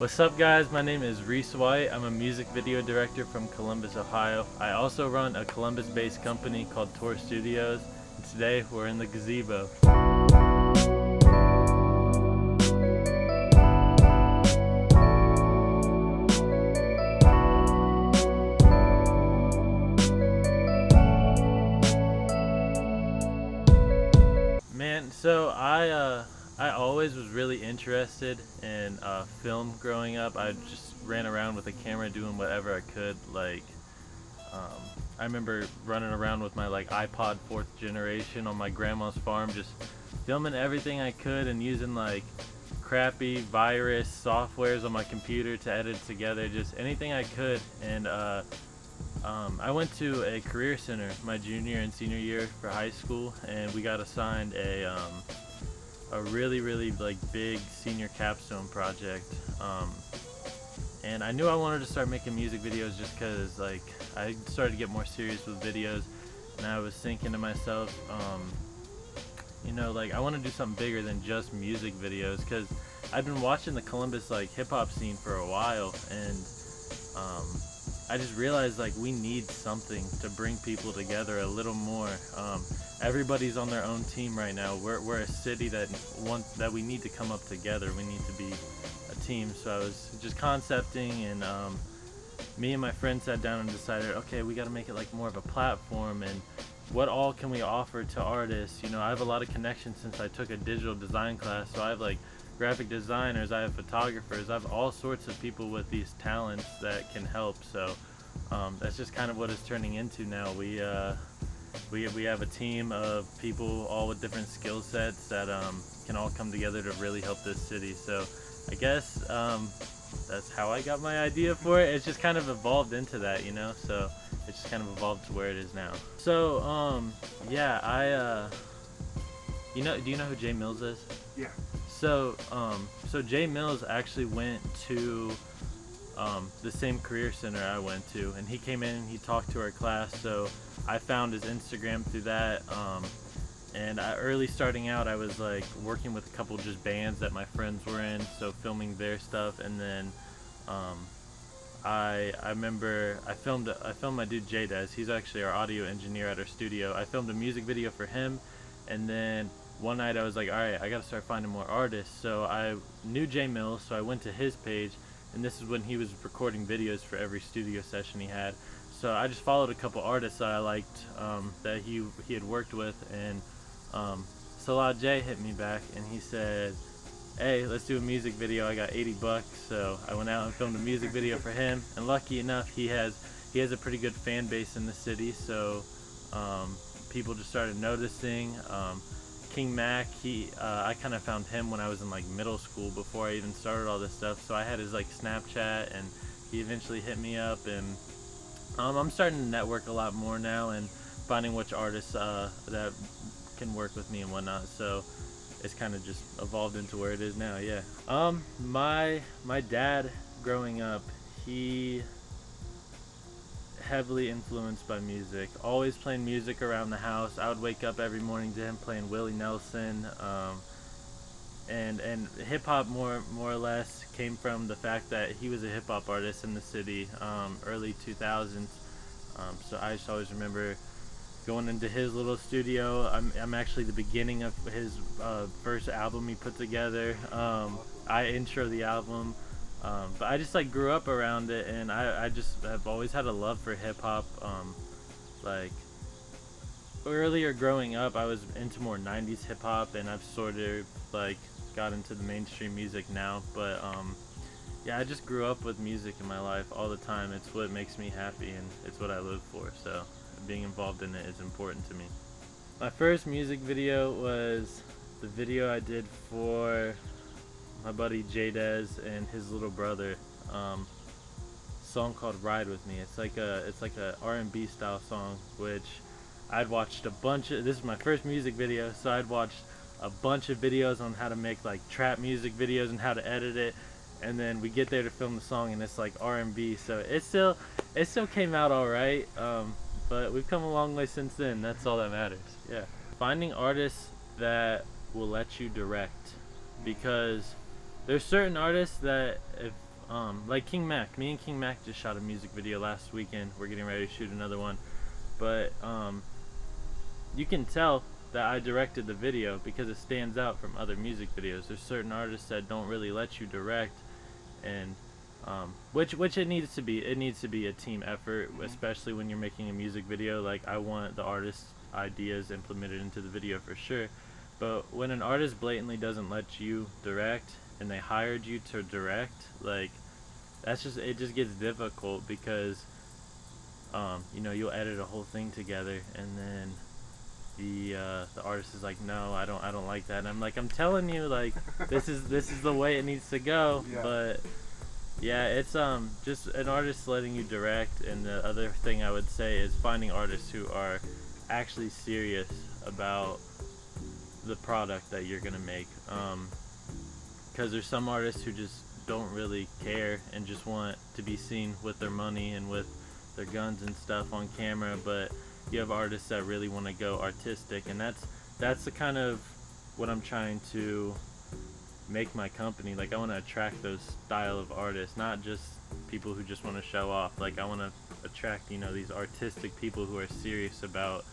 What's up guys, my name is Reese. I'm a music video director from Columbus, Ohio. I also run a Columbus-based company called Tour Studios, and today we're in the gazebo. Man, so I always was really interested in film growing up. I just ran around with a camera doing whatever I could. I remember running around with my iPod 4th generation on my grandma's farm, just filming everything I could and using crappy virus softwares on my computer to edit together, just anything I could. And I went to a career center my junior and senior year for high school, and we got assigned a really big senior capstone project, and I knew I wanted to start making music videos just because I started to get more serious with videos, and I was thinking to myself, I want to do something bigger than just music videos, because I've been watching the Columbus hip-hop scene for a while, and I just realized we need something to bring people together a little more. Everybody's on their own team right now. We're a city that we need to come up together. We need to be a team. So I was just concepting, and me and my friend sat down and decided, okay, we got to make it more of a platform, and what all can we offer to artists? I have a lot of connections since I took a digital design class, so I have graphic designers, I have photographers, I have all sorts of people with these talents that can help. So that's just kind of what it's turning into now. We have a team of people all with different skill sets that can all come together to really help this city. So I guess that's how I got my idea for it. It's just kind of evolved into that, so it just kind of evolved to where it is now. So yeah, do you know who Jay Mills is? Yeah. So Jay Mills actually went to the same career center I went to, and he came in and he talked to our class. So I found his Instagram through that, and early starting out, I was working with a couple just bands that my friends were in, so filming their stuff. And then I remember I filmed my dude Jay Des. He's actually our audio engineer at our studio. I filmed a music video for him, and then one night I was like, alright, I gotta start finding more artists. So I knew Jay Mills, so I went to his page, and this is when he was recording videos for every studio session he had. So I just followed a couple artists that I liked, that he had worked with, and Salah J hit me back and he said, hey, let's do a music video. I got $80, so I went out and filmed a music video for him, and lucky enough he has a pretty good fan base in the city, so people just started noticing. King Mac, I kind of found him when I was in middle school, before I even started all this stuff. So I had his Snapchat, and he eventually hit me up, and I'm starting to network a lot more now and finding which artists that can work with me and whatnot. So it's kind of just evolved into where it is now. Yeah. My dad growing up, he heavily influenced by music, always playing music around the house. I would wake up every morning to him playing Willie Nelson, and hip-hop more or less came from the fact that he was a hip-hop artist in the city, early 2000s. So I just always remember going into his little studio. I'm actually the beginning of his first album he put together. I intro the album. But I just grew up around it, and I just have always had a love for hip-hop. Earlier growing up, I was into more 90s hip-hop, and I've sort of got into the mainstream music now. But yeah, I just grew up with music in my life all the time. It's what makes me happy, and it's what I live for, so being involved in it is important to me. My first music video was the video I did for my buddy Jay Des and his little brother, song called Ride With Me. It's like a R&B style song, which I'd watched a bunch of. This is my first music video, so I'd watched a bunch of videos on how to make trap music videos and how to edit it, and then we get there to film the song, and it's R&B, so it still came out alright, but we've come a long way since then. That's all that matters. Yeah. Finding artists that will let you direct, because there's certain artists that like King Mac. Me and King Mac just shot a music video last weekend. We're getting ready to shoot another one, but you can tell that I directed the video because it stands out from other music videos. There's certain artists that don't really let you direct, and which it needs to be. It needs to be a team effort, especially when you're making a music video. Like, I want the artist's ideas implemented into the video for sure, but when an artist blatantly doesn't let you direct and they hired you to direct, like, it just gets difficult because you'll edit a whole thing together and then the artist is like, no, I don't like that, and I'm like, I'm telling you, like, this is the way it needs to go. Yeah. But yeah, it's just an artist letting you direct. And the other thing I would say is finding artists who are actually serious about the product that you're gonna make, because there's some artists who just don't really care and just want to be seen with their money and with their guns and stuff on camera, but you have artists that really want to go artistic, and that's the kind of what I'm trying to make my company. Like, I want to attract those style of artists, not just people who just want to show off. Like, I want to attract these artistic people who are serious about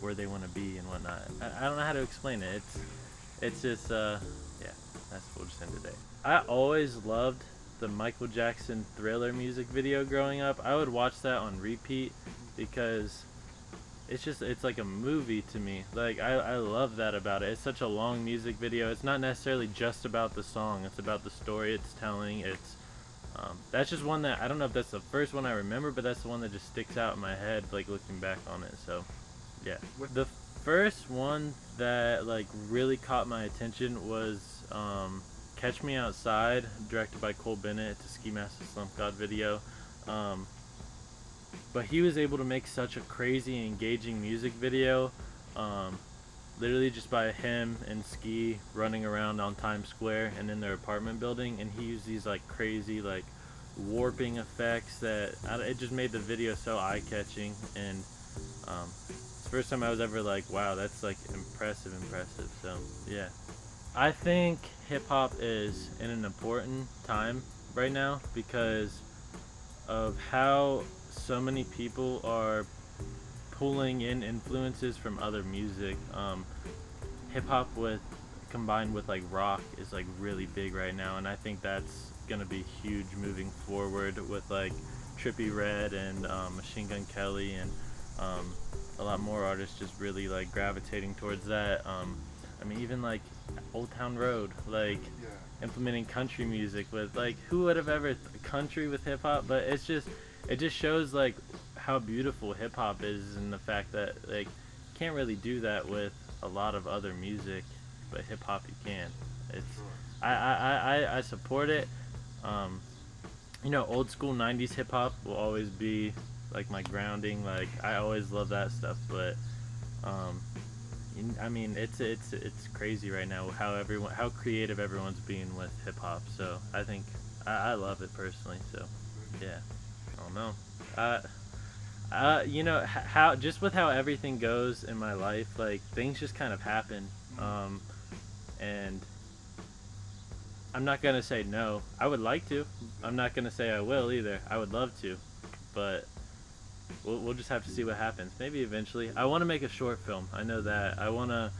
where they want to be and whatnot. I don't know how to explain it. It's just yeah, that's what we'll just end today. I always loved the Michael Jackson Thriller music video growing up. I would watch that on repeat because it's like a movie to me. Like, I love that about it. It's such a long music video. It's not necessarily just about the song. It's about the story it's telling. It's that's just one that, I don't know if that's the first one I remember, but that's the one that just sticks out in my head, like, looking back on it. So yeah, the first one that, like, really caught my attention was Catch Me Outside, directed by Cole Bennett. It's a Ski Master Slump God video. But he was able to make such a crazy, engaging music video, literally just by him and Ski running around on Times Square and in their apartment building, and he used these, like, crazy, like, warping effects that it just made the video so eye-catching, and it's the first time I was ever like, wow, that's, like, impressive. So yeah, I think hip-hop is in an important time right now because of how so many people are pulling in influences from other music. Hip-hop combined with, like, rock is, like, really big right now, and I think that's gonna be huge moving forward with, like, Trippie Redd and Machine Gun Kelly and a lot more artists just really, like, gravitating towards that. I mean, even, like, Old Town Road, like, implementing country music with, like, who would have ever country with hip-hop? But it just shows, like, how beautiful hip-hop is, and the fact that, like, you can't really do that with a lot of other music, but hip-hop you can. I support it. Old school 90s hip-hop will always be, like, my grounding. Like, I always love that stuff, but I mean, it's crazy right now how creative everyone's being with hip-hop. So I think I love it personally. So yeah, I don't know. How just with how everything goes in my life, like, things just kind of happen, and I'm not gonna say no. I would like to. I'm not gonna say I will either. I would love to, but we'll just have to see what happens. Maybe eventually. I want to make a short film. I know that. I want to.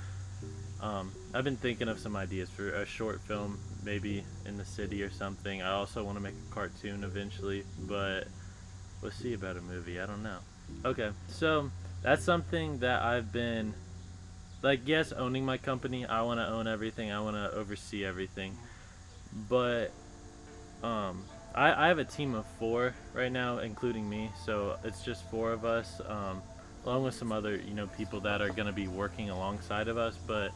I've been thinking of some ideas for a short film, maybe in the city or something. I also want to make a cartoon eventually, but we'll see about a movie. I don't know. Okay, so that's something that I've been, like, yes, owning my company. I want to own everything. I want to oversee everything. But I have a team of 4 right now, including me. So it's just 4 of us, along with some other people that are going to be working alongside of us. But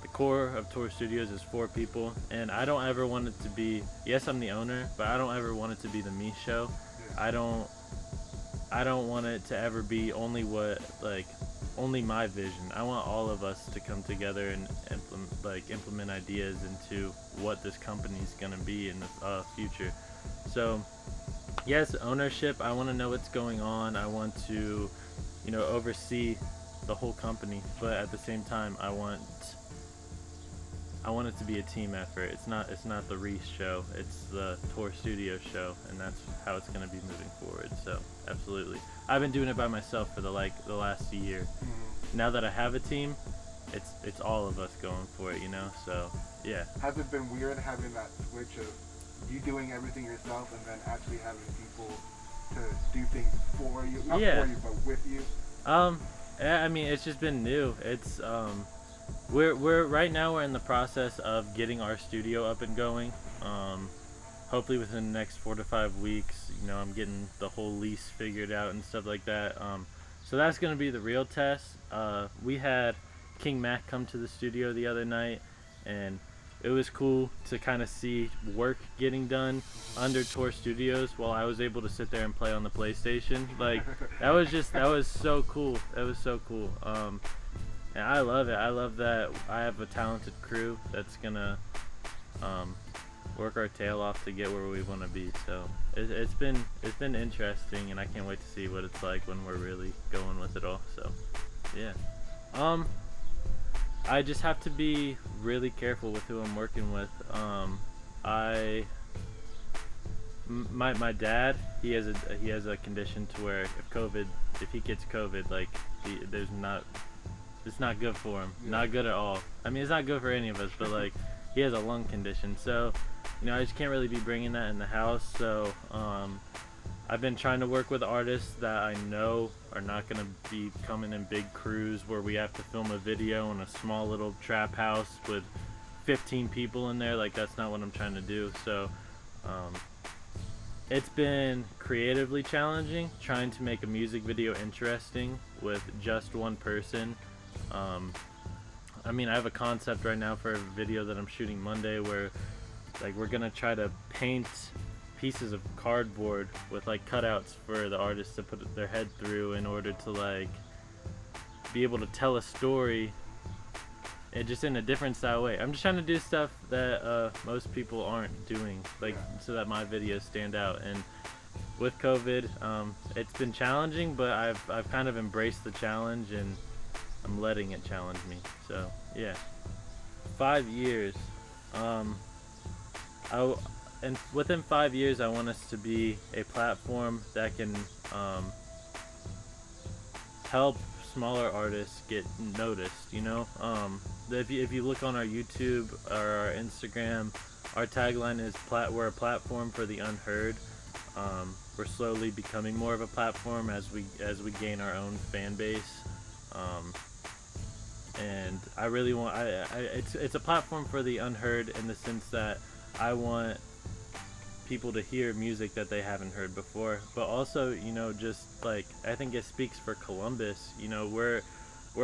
the core of Tour Studios is 4 people, and I don't ever want it to be, yes, I'm the owner, but I don't ever want it to be the me show. I don't want it to ever be only my vision. I want all of us to come together and implement ideas into what this company's gonna be in the future. So yes, ownership. I want to know what's going on. I want to, oversee the whole company, but at the same time, I want I want it to be a team effort. It's not the Reese show. It's the Tour Studio show, and that's how it's going to be moving forward. So absolutely, I've been doing it by myself for the last year. Mm-hmm. Now that I have a team, it's all of us going for it, you know. So yeah. Has it been weird having that switch of you doing everything yourself and then actually having people to do things for you, not Yeah. for you, but with you? I mean, it's just been new. It's we're right now we're in the process of getting our studio up and going. Hopefully within the next 4 to 5 weeks, you know, I'm getting the whole lease figured out and stuff like that. So that's gonna be the real test. We had King Mac come to the studio the other night, and it was cool to kind of see work getting done under Tour Studios while I was able to sit there and play on the PlayStation. Like that was so cool. That was so cool. And I love it. I love that I have a talented crew that's gonna work our tail off to get where we want to be. So it's been interesting, and I can't wait to see what it's like when we're really going with it all. So yeah. I just have to be really careful with who I'm working with. My dad, he has a condition to where if he gets COVID, like it's not good for him. Yeah. Not good at all. I mean, it's not good for any of us, but like he has a lung condition, so you know I just can't really be bringing that in the house. So I've been trying to work with artists that I know are not going to be coming in big crews where we have to film a video in a small little trap house with 15 people in there. Like that's not what I'm trying to do. So it's been creatively challenging trying to make a music video interesting with just one person. I mean, I have a concept right now for a video that I'm shooting Monday where like we're gonna try to paint pieces of cardboard with like cutouts for the artists to put their head through in order to like be able to tell a story and just in a different style way. I'm just trying to do stuff that most people aren't doing, like so that my videos stand out. And with COVID, it's been challenging, but I've kind of embraced the challenge and I'm letting it challenge me. So yeah, 5 years. And within 5 years, I want us to be a platform that can help smaller artists get noticed. You know, if you look on our YouTube or our Instagram, our tagline is we're a platform for the unheard. We're slowly becoming more of a platform as we gain our own fan base. And I really want it's a platform for the unheard in the sense that I want people to hear music that they haven't heard before, but also, you know, just like I think it speaks for Columbus. You know, we're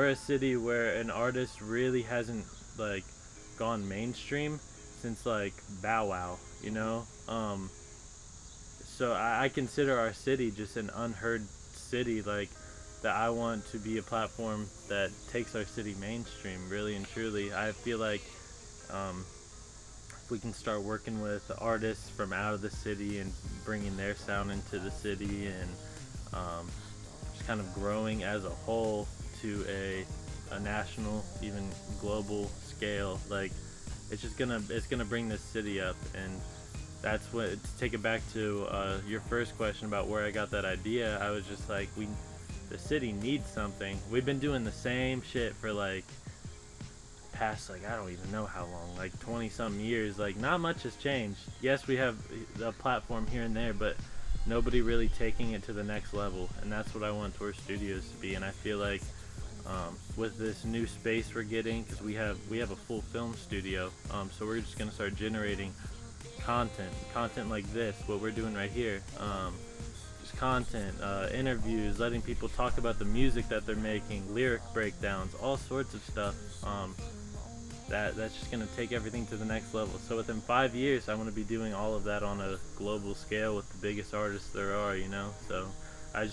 a city where an artist really hasn't like gone mainstream since like Bow Wow, you know. So I consider our city just an unheard city, like that I want to be a platform that takes our city mainstream, really and truly. I feel like if we can start working with artists from out of the city and bringing their sound into the city and just kind of growing as a whole to a national, even global scale, like it's gonna bring this city up. And that's what, to take it back to your first question about where I got that idea, I was just like, the city needs something. We've been doing the same shit for like past, like I don't even know how long, like 20 some years. Like not much has changed. Yes, we have a platform here and there, but nobody really taking it to the next level, and that's what I want Tour Studios to be. And I feel like with this new space we're getting, because we have a full film studio, so we're just gonna start generating content like this, what we're doing right here. Just content, interviews, letting people talk about the music that they're making, lyric breakdowns, all sorts of stuff. That's just gonna take everything to the next level. So within 5 years, I want to be doing all of that on a global scale with the biggest artists there are, you know. So I'm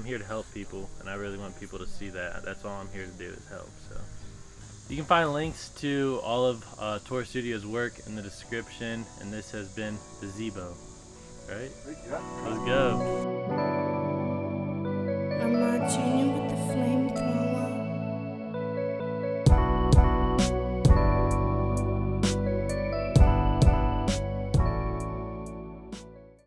here to help people, and I really want people to see that. That's all I'm here to do, is help. So you can find links to all of Tour Studios' work in the description, and this has been the Zebo. Right? Yeah. Let's go. I'm not changing with the flamethrower.